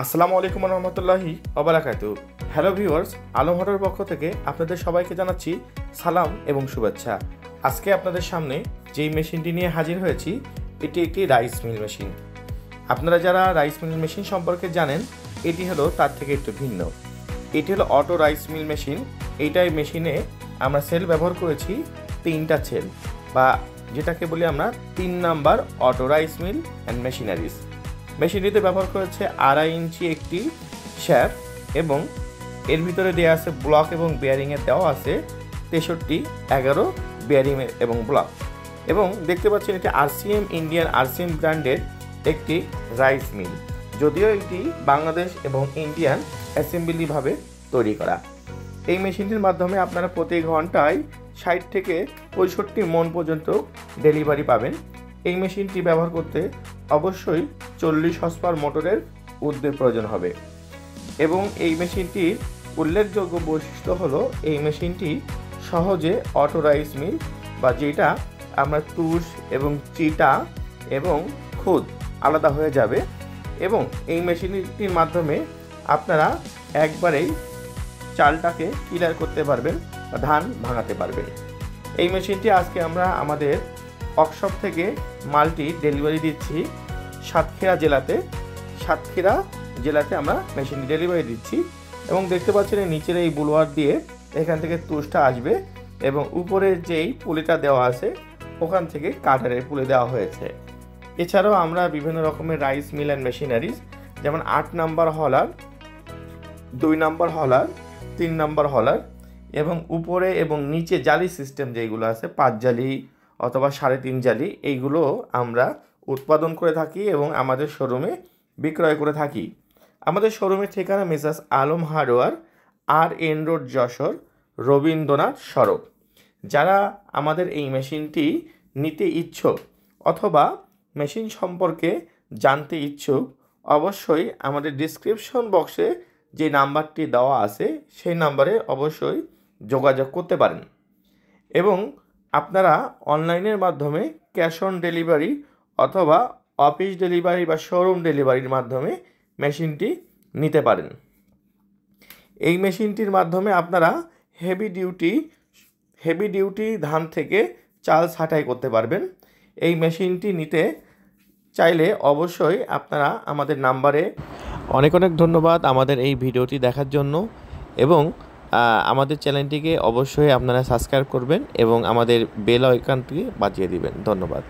আসসালামু আলাইকুম রহমতুল্লাহি ওবারাকাতু। হ্যালো ভিউয়ার্স, আলম হটোর পক্ষ থেকে আপনাদের সবাইকে জানাচ্ছি সালাম এবং শুভেচ্ছা। আজকে আপনাদের সামনে যেই মেশিনটি নিয়ে হাজির হয়েছি এটি একটি রাইস মিল মেশিন। আপনারা যারা রাইস মিল মেশিন সম্পর্কে জানেন, এটি হলো তার থেকে একটু ভিন্ন। এটি হলো অটো রাইস মিল মেশিন। এইটাই মেশিনে আমরা সেল ব্যবহার করেছি 3টা সেল, বা যেটাকে বলি আমরা 3 number auto rice mill and machineries. মেশিনটিতে ব্যবহার করেছে 2.5 ইঞ্চি একটি শ্যাফট, এবং এর ভিতরে দেওয়া আছে ব্লক এবং বেয়ারিংয়ের দেওয়া আছে 63, 11 বেয়ারিং এবং ব্লক। এবং দেখতে পাচ্ছেন এটি আরসিএম ইন্ডিয়ান আরসিএম ব্র্যান্ডের একটি রাইস মিল, যদিও এটি বাংলাদেশ এবং ইন্ডিয়ান অ্যাসেম্বলিভাবে তৈরি করা। এই মেশিনটির মাধ্যমে আপনারা প্রতি ঘন্টায় 60 থেকে 65 মণ পর্যন্ত ডেলিভারি পাবেন। এই মেশিনটি ব্যবহার করতে অবশ্যই 40 হর্সপাওয়ার মোটরের উদ্যের প্রয়োজন হবে। এবং এই মেশিনটির উল্লেখযোগ্য বৈশিষ্ট্য হলো এই মেশিনটি সহজে অটো রাইস মিল, বা যেটা আমরা তুষ এবং চিটা এবং খুদ আলাদা হয়ে যাবে। এবং এই মেশিনটির মাধ্যমে আপনারা একবারেই চালটাকে ক্লিয়ার করতে পারবেন বা ধান ভাঙাতে পারবেন। এই মেশিনটি আজকে আমরা আমাদের ওয়ার্কশপ থেকে মালটি ডেলিভারি দিচ্ছি সাতক্ষীরা জেলাতে আমরা মেশিনটি ডেলিভারি দিচ্ছি। এবং দেখতে পাচ্ছেন নিচের এই বুলোয়ার দিয়ে এখান থেকে তুষটা আসবে, এবং উপরের যেই পুলিটা দেওয়া আছে ওখান থেকে কাটারের পুলি দেওয়া হয়েছে। এছাড়াও আমরা বিভিন্ন রকমের রাইস মিল অ্যান্ড মেশিনারিজ, যেমন 8 নাম্বার হলার, 2 নাম্বার হলার, 3 নাম্বার হলার, এবং উপরে এবং নিচে জালি সিস্টেম যেগুলো আছে 5 জালি অথবা 3.5 জালি, এইগুলো আমরা উৎপাদন করে থাকি এবং আমাদের শোরুমে বিক্রয় করে থাকি। আমাদের শোরুমের ঠিকানা messrs Alam hardware, RN road, Jessore, Rabindranath সড়ক। যারা আমাদের এই মেশিনটি নিতে ইচ্ছুক অথবা মেশিন সম্পর্কে জানতে ইচ্ছুক, অবশ্যই আমাদের ডিসক্রিপশন বক্সে যে নাম্বারটি দেওয়া আছে সেই নাম্বারে অবশ্যই যোগাযোগ করতে পারেন। এবং আপনারা অনলাইনের মাধ্যমে ক্যাশ অন ডেলিভারি অথবা অফিস ডেলিভারি বা শোরুম ডেলিভারির মাধ্যমে মেশিনটি নিতে পারেন। এই মেশিনটির মাধ্যমে আপনারা হেভি ডিউটি ধান থেকে চাল ছাঁটাই করতে পারবেন। এই মেশিনটি নিতে চাইলে অবশ্যই আপনারা আমাদের নাম্বারে। অনেক ধন্যবাদ আমাদের এই ভিডিওটি দেখার জন্য, এবং আমাদের চ্যানেলটিকে অবশ্যই আপনারা সাবস্ক্রাইব করবেন এবং আমাদের বেল আইকনটি বাজিয়ে দিবেন। ধন্যবাদ।